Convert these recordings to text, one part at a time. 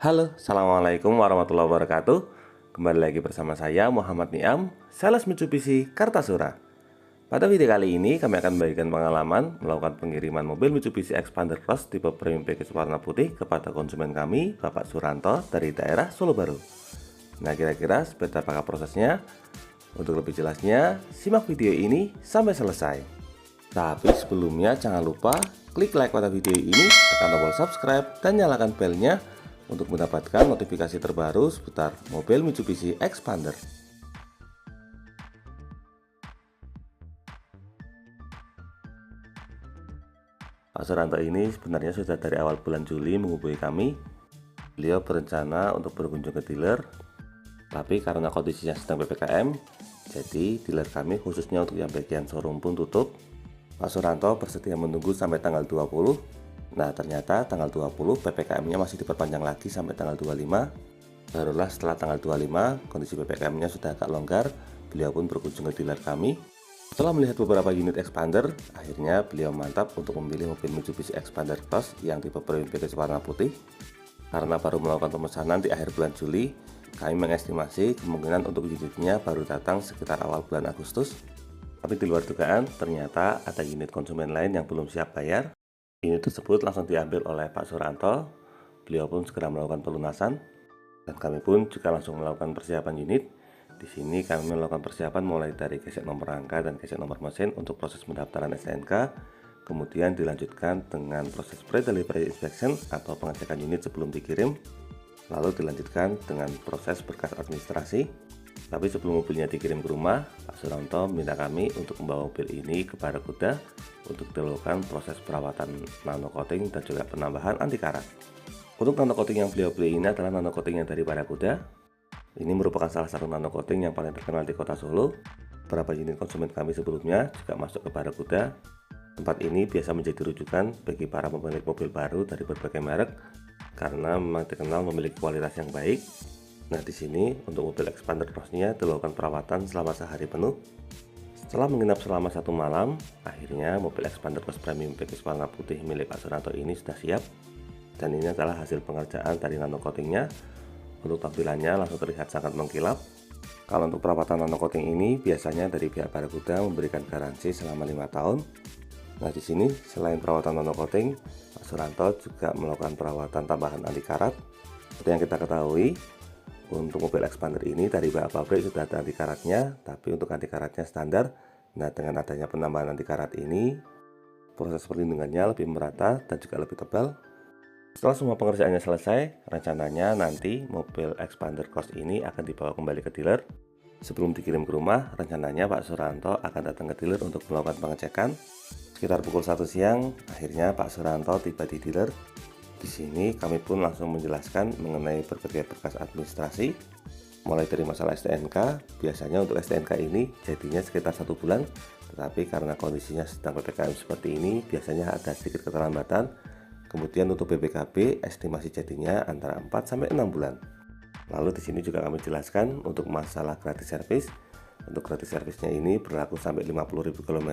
Halo, Assalamualaikum warahmatullahi wabarakatuh. Kembali lagi bersama saya Muhammad Niam, sales Mitsubishi Kartasura. Pada video kali ini kami akan membagikan pengalaman melakukan pengiriman mobil Mitsubishi Xpander Cross tipe premium package warna putih kepada konsumen kami, Bapak Suranto dari daerah Solo Baru. Nah, kira-kira seperti apakah prosesnya? Untuk lebih jelasnya, simak video ini sampai selesai. Tapi sebelumnya jangan lupa klik like pada video ini, tekan tombol subscribe dan nyalakan belnya untuk mendapatkan notifikasi terbaru seputar mobil Mitsubishi Xpander. Pak Suranto ini sebenarnya sudah dari awal bulan Juli menghubungi kami. Beliau berencana untuk berkunjung ke dealer, tapi karena kondisinya sedang PPKM, jadi dealer kami khususnya untuk yang bagian showroom pun tutup. Pak Suranto bersedia menunggu sampai tanggal 20. Nah, ternyata tanggal 20 PPKM-nya masih diperpanjang lagi sampai tanggal 25. Barulah setelah tanggal 25, kondisi PPKM-nya sudah agak longgar, beliau pun berkunjung ke dealer kami. Setelah melihat beberapa unit Xpander, akhirnya beliau mantap untuk memilih mobil Mitsubishi Xpander Cross yang tipe premium package warna putih. Karena baru melakukan pemesanan di akhir bulan Juli, kami mengestimasi kemungkinan untuk unitnya baru datang sekitar awal bulan Agustus. Tapi di luar dugaan, ternyata ada unit konsumen lain yang belum siap bayar. Unit tersebut langsung diambil oleh Pak Suranto. Beliau pun segera melakukan pelunasan, dan kami pun juga langsung melakukan persiapan unit. Di sini kami melakukan persiapan mulai dari gesek nomor rangka dan gesek nomor mesin untuk proses pendaftaran STNK, kemudian dilanjutkan dengan proses pre-delivery inspection atau pengecekan unit sebelum dikirim, lalu dilanjutkan dengan proses berkas administrasi. Tapi sebelum mobilnya dikirim ke rumah, Pak Suranto minta kami untuk membawa mobil ini ke Barakuda untuk dilakukan proses perawatan nano coating dan juga penambahan anti karat. Untuk nano coating yang beliau beli ini adalah nano coating yang dari Barakuda. Ini merupakan salah satu nano coating yang paling terkenal di kota Solo. Beberapa unit konsumen kami sebelumnya juga masuk ke Barakuda. Tempat ini biasa menjadi rujukan bagi para pemilik mobil baru dari berbagai merek karena memang dikenal memiliki kualitas yang baik. Nah, di sini untuk mobil Xpander Cross-nya dilakukan perawatan selama sehari penuh. Setelah menginap selama 1 malam, akhirnya mobil Xpander Cross Premium Package warna putih milik Pak Suranto ini sudah siap. Dan ini adalah hasil pengerjaan dari nano coatingnya. Untuk tampilannya langsung terlihat sangat mengkilap. Kalau untuk perawatan nano coating ini biasanya dari pihak Barakuda memberikan garansi selama 5 tahun. Nah, di sini selain perawatan nano coating, Pak Suranto juga melakukan perawatan tambahan anti karat. Seperti yang kita ketahui, untuk mobil Xpander ini dari pabrik sudah ada anti karatnya, tapi untuk anti karatnya standar. Nah, dengan adanya penambahan anti karat ini, proses perlindungannya lebih merata dan juga lebih tebal. Setelah semua pengerjaannya selesai, rencananya nanti mobil Xpander Cross ini akan dibawa kembali ke dealer. Sebelum dikirim ke rumah, rencananya Pak Suranto akan datang ke dealer untuk melakukan pengecekan. Sekitar pukul 1 siang, akhirnya Pak Suranto tiba di dealer. Di sini kami pun langsung menjelaskan mengenai berbagai berkas administrasi, mulai dari masalah STNK. Biasanya untuk STNK ini jadinya sekitar 1 bulan, tetapi karena kondisinya sedang PPKM seperti ini, biasanya ada sedikit keterlambatan. Kemudian untuk BPKB, estimasi jadinya antara 4-6 bulan. Lalu di sini juga kami jelaskan untuk masalah gratis servis. Untuk gratis servisnya ini berlaku sampai 50.000 km,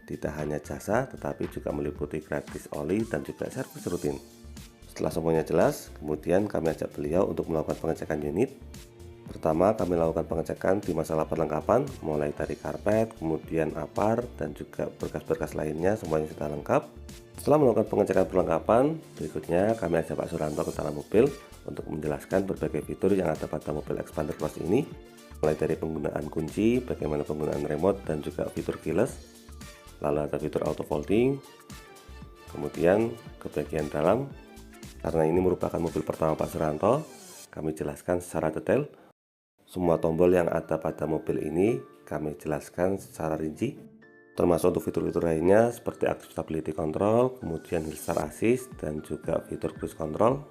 tidak hanya jasa, tetapi juga meliputi gratis oli dan juga servis rutin. Setelah semuanya jelas, kemudian kami ajak beliau untuk melakukan pengecekan unit. Pertama, kami lakukan pengecekan di masalah perlengkapan, mulai dari karpet, kemudian apar, dan juga berkas-berkas lainnya, semuanya sudah lengkap. Setelah melakukan pengecekan perlengkapan, berikutnya kami ajak Pak Suranto ke dalam mobil untuk menjelaskan berbagai fitur yang ada pada mobil Xpander Cross ini, mulai dari penggunaan kunci, bagaimana penggunaan remote, dan juga fitur keyless. Lalu ada fitur auto folding, kemudian ke bagian dalam. Karena ini merupakan mobil pertama Pak Suranto, kami jelaskan secara detail. Semua tombol yang ada pada mobil ini kami jelaskan secara rinci, termasuk untuk fitur-fitur lainnya seperti active stability control, kemudian hill start assist, dan juga fitur cruise control.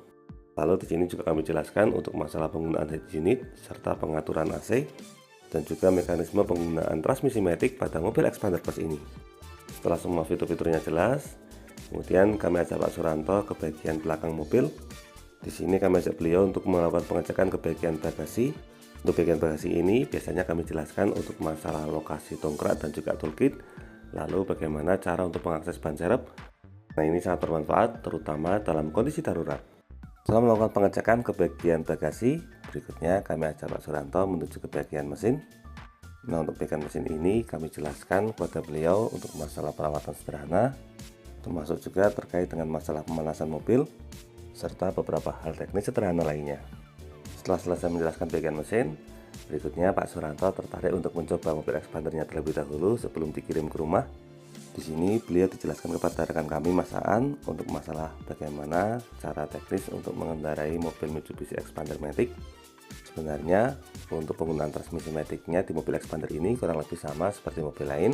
Lalu di sini juga kami jelaskan untuk masalah penggunaan head unit serta pengaturan AC, dan juga mekanisme penggunaan transmisi matic pada mobil Xpander Cross ini. Setelah semua fitur-fiturnya jelas, kemudian kami ajak Pak Suranto ke bagian belakang mobil. Di sini kami ajak beliau untuk melakukan pengecekan ke bagian bagasi. Untuk bagian bagasi ini biasanya kami jelaskan untuk masalah lokasi dongkrak dan juga toolkit, lalu bagaimana cara untuk mengakses ban serep. Nah, ini sangat bermanfaat terutama dalam kondisi darurat. Setelah melakukan pengecekan ke bagian bagasi, berikutnya kami ajak Pak Suranto menuju ke bagian mesin. Nah, untuk bagian mesin ini kami jelaskan kepada beliau untuk masalah perawatan sederhana, termasuk juga terkait dengan masalah pemanasan mobil, serta beberapa hal teknis sederhana lainnya. Setelah selesai menjelaskan bagian mesin, berikutnya Pak Suranto tertarik untuk mencoba mobil expandernya terlebih dahulu sebelum dikirim ke rumah. Di sini beliau dijelaskan kepada rekan kami Mas Aan untuk masalah bagaimana cara teknis untuk mengendarai mobil Mitsubishi Expander Matic. Sebenarnya untuk penggunaan transmisi Matic-nya di mobil Expander ini kurang lebih sama seperti mobil lain,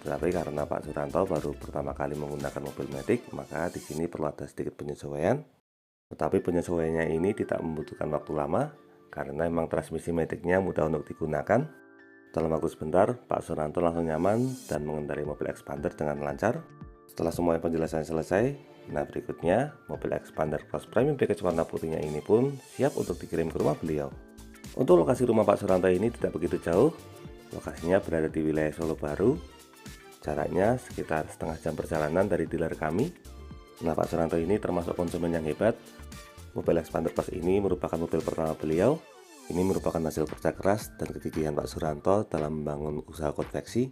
tetapi karena Pak Suranto baru pertama kali menggunakan mobil Matic, maka di sini perlu ada sedikit penyesuaian. Tetapi penyesuaiannya ini tidak membutuhkan waktu lama karena memang transmisi Matic-nya mudah untuk digunakan. Dalam waktu sebentar, Pak Suranto langsung nyaman dan mengendarai mobil Expander dengan lancar. Setelah semua penjelasannya selesai, nah berikutnya mobil Expander Cross Premium Package warna putihnya ini pun siap untuk dikirim ke rumah beliau. Untuk lokasi rumah Pak Suranto ini tidak begitu jauh. Lokasinya berada di wilayah Solo Baru. Jaraknya sekitar setengah jam perjalanan dari dealer kami. Nah, Pak Suranto ini termasuk konsumen yang hebat. Mobil Expander Cross ini merupakan mobil pertama beliau. Ini merupakan hasil kerja keras dan kegigihan Pak Suranto dalam membangun usaha konveksi.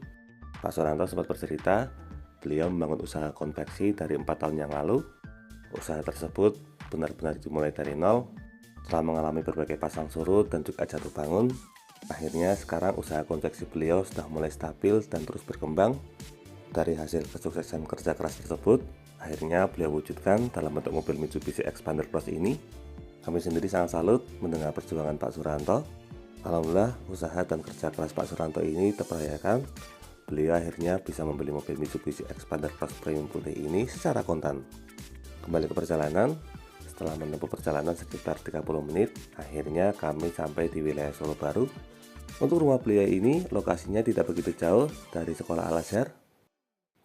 Pak Suranto sempat bercerita, beliau membangun usaha konveksi dari 4 tahun yang lalu. Usaha tersebut benar-benar dimulai dari nol, setelah mengalami berbagai pasang surut dan juga jatuh bangun. Akhirnya sekarang usaha konveksi beliau sudah mulai stabil dan terus berkembang. Dari hasil kesuksesan kerja keras tersebut, akhirnya beliau wujudkan dalam bentuk mobil Mitsubishi Expander Cross ini. Kami sendiri sangat salut mendengar perjuangan Pak Suranto. Alhamdulillah usaha dan kerja keras Pak Suranto ini terpercayakan. Beliau akhirnya bisa membeli mobil Mitsubishi Expander Cross Premium putih ini secara kontan. Kembali ke perjalanan, setelah menempuh perjalanan sekitar 30 menit, akhirnya kami sampai di wilayah Solo Baru. Untuk rumah beliau ini lokasinya tidak begitu jauh dari sekolah Al Azhar.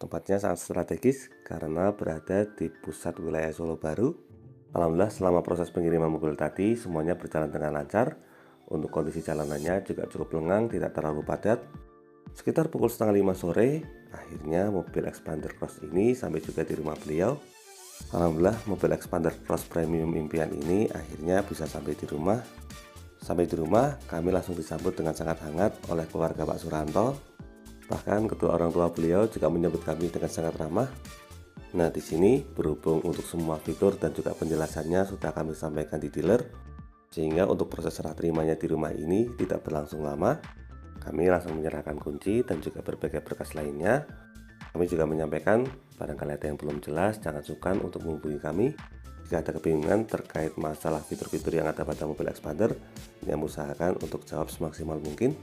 Tempatnya sangat strategis karena berada di pusat wilayah Solo Baru. Alhamdulillah selama proses pengiriman mobil tadi semuanya berjalan dengan lancar. Untuk kondisi jalanannya juga cukup lengang, tidak terlalu padat. Sekitar pukul setengah 5 sore, akhirnya mobil Expander Cross ini sampai juga di rumah beliau. Alhamdulillah mobil Expander Cross Premium impian ini akhirnya bisa sampai di rumah. Sampai di rumah, kami langsung disambut dengan sangat hangat oleh keluarga Pak Suranto. Bahkan kedua orang tua beliau juga menyambut kami dengan sangat ramah. Nah, di sini berhubung untuk semua fitur dan juga penjelasannya sudah kami sampaikan di dealer, sehingga untuk proses serah terimanya di rumah ini tidak berlangsung lama. Kami langsung menyerahkan kunci dan juga berbagai berkas lainnya. Kami juga menyampaikan, barangkali ada yang belum jelas, jangan sungkan untuk menghubungi kami. Jika ada kebingungan terkait masalah fitur-fitur yang ada pada mobil Expander, kami usahakan untuk jawab semaksimal mungkin.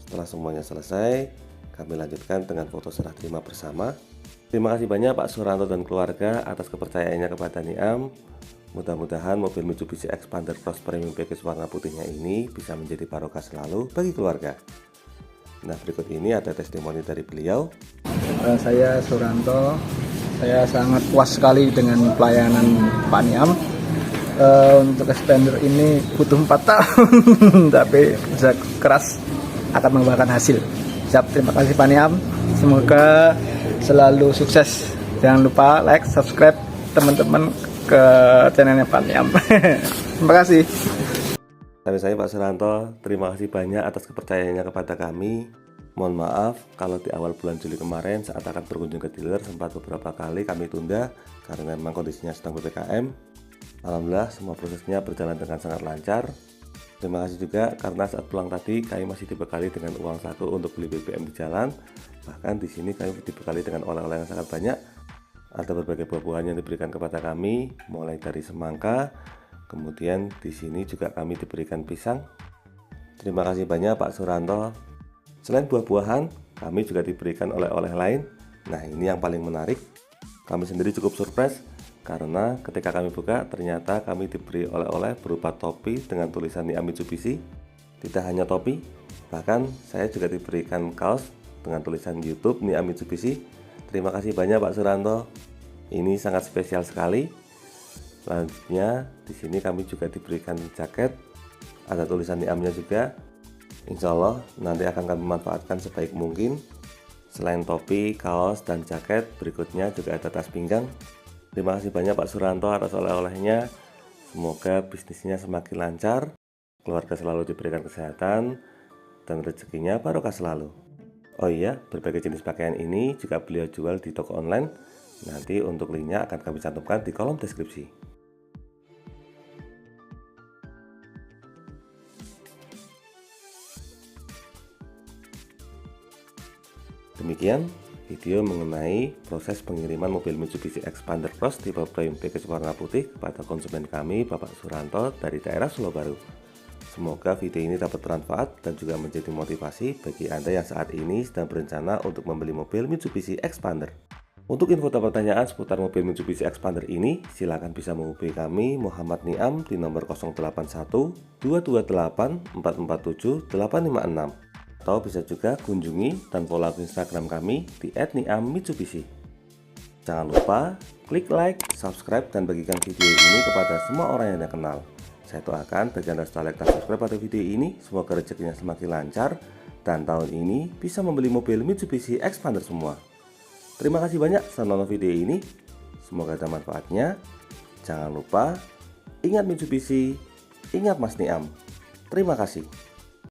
Setelah semuanya selesai, kami lanjutkan dengan foto serah terima bersama. Terima kasih banyak Pak Suranto dan keluarga atas kepercayaannya kepada Niam. Mudah-mudahan mobil Mitsubishi Expander Cross Premium Package warna putihnya ini bisa menjadi barokah selalu bagi keluarga. Nah, berikut ini ada testimoni dari beliau. Saya Suranto, saya sangat puas sekali dengan pelayanan Pak Niam. Untuk Expander ini butuh 4 tahun, tapi usaha keras akan membuahkan hasil. Siap, terima kasih Pak Niam. Semoga selalu sukses. Jangan lupa like, subscribe teman-teman ke channelnya Pak Niam. Terima kasih. Dari saya Pak Suranto, terima kasih banyak atas kepercayaannya kepada kami. Mohon maaf kalau di awal bulan Juli kemarin saat akan berkunjung ke dealer sempat beberapa kali kami tunda karena memang kondisinya sedang PPKM. Alhamdulillah semua prosesnya berjalan dengan sangat lancar. Terima kasih juga karena saat pulang tadi kami masih dibekali dengan uang saku untuk beli BBM di jalan. Bahkan di sini kami dibekali dengan oleh-oleh yang sangat banyak. Ada berbagai buah-buahan yang diberikan kepada kami, mulai dari semangka. Kemudian di sini juga kami diberikan pisang. Terima kasih banyak Pak Suranto. Selain buah-buahan, kami juga diberikan oleh-oleh lain. Nah, ini yang paling menarik. Kami sendiri cukup surprise karena ketika kami buka ternyata kami diberi oleh-oleh berupa topi dengan tulisan Niam Mitsubishi. Tidak hanya topi, bahkan saya juga diberikan kaos dengan tulisan YouTube Niam Mitsubishi. Terima kasih banyak Pak Suranto. Ini sangat spesial sekali. Selanjutnya di sini kami juga diberikan jaket, ada tulisan Niamnya juga. Insya Allah nanti akan kami manfaatkan sebaik mungkin. Selain topi, kaos, dan jaket, berikutnya juga ada tas pinggang. Terima kasih banyak Pak Suranto atas oleh-olehnya. Semoga bisnisnya semakin lancar, keluarga selalu diberikan kesehatan, dan rezekinya barokah selalu. Oh iya, berbagai jenis pakaian ini juga beliau jual di toko online. Nanti untuk linknya akan kami cantumkan di kolom deskripsi. Demikian video mengenai proses pengiriman mobil Mitsubishi Xpander Cross tipe Prime package warna putih kepada konsumen kami, Bapak Suranto dari daerah Solo Baru. Semoga video ini dapat bermanfaat dan juga menjadi motivasi bagi Anda yang saat ini sedang berencana untuk membeli mobil Mitsubishi Xpander. Untuk info dan pertanyaan seputar mobil Mitsubishi Xpander ini, silakan bisa menghubungi kami Muhammad Niam di nomor 081 228 447 856. Atau bisa juga kunjungi dan follow Instagram kami di @niammitsubishi. Jangan lupa klik like, subscribe, dan bagikan video ini kepada semua orang yang Anda kenal. Saya doakan bagi Anda setelah like dan subscribe pada video ini, semoga rezekinya semakin lancar dan tahun ini bisa membeli mobil Mitsubishi Xpander semua. Terima kasih banyak sudah nonton video ini. Semoga ada manfaatnya. Jangan lupa ingat Mitsubishi, ingat Mas Niam. Terima kasih.